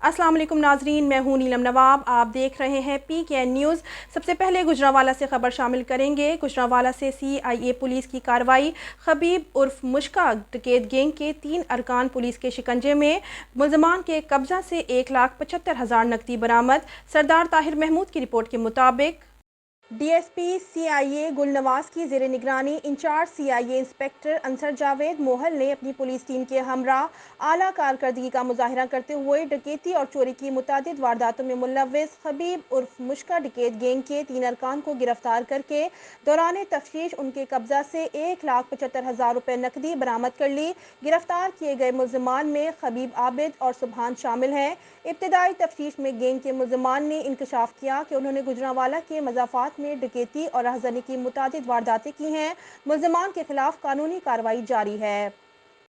अस्सलाम वालेकुम नाजरीन, मैं हूँ नीलम नवाब। आप देख रहे हैं PKN न्यूज़। सबसे पहले गुजरांवाला से खबर शामिल करेंगे। गुजरांवाला से CIA पुलिस की कार्रवाई। खबीब उर्फ मुश्का डकैत गैंग के 3 अरकान पुलिस के शिकंजे में। मुलजमान के कब्जा से 1,75,000 नकदी बरामद। सरदार ताहिर महमूद की रिपोर्ट के मुताबिक DSP CIA गुलनवाज की ज़ेर निगरानी incharge CIA inspector Ansar Javed Mohal ने अपनी पुलिस टीम के हमरा आला कारकर्दगी का मुजाहरा करते हुए डकैती और चोरी की मुतादिद वारदातों में मुलव्विस खबीब उर्फ मुश्का डकैत गैंग के 3 अरकान को गिरफ्तार करके दौरान तफ्तीश उनके कब्जा से 1,75,000 रुपये नकदी बरामद कर ली। गिरफ्तार किए गए मुलजमान में खबीब आबिद और सुबहान शामिल हैं। इब्तदाई तफ्तीश में गैंग के मुलजमान ने इंकशाफ किया कि उन्होंने गुजरांवाला के मज़ाफ़ात में डकैती और राहज़नी की मुतादिद वारदातें की हैं। मुलजमान के खिलाफ कानूनी कार्रवाई जारी है।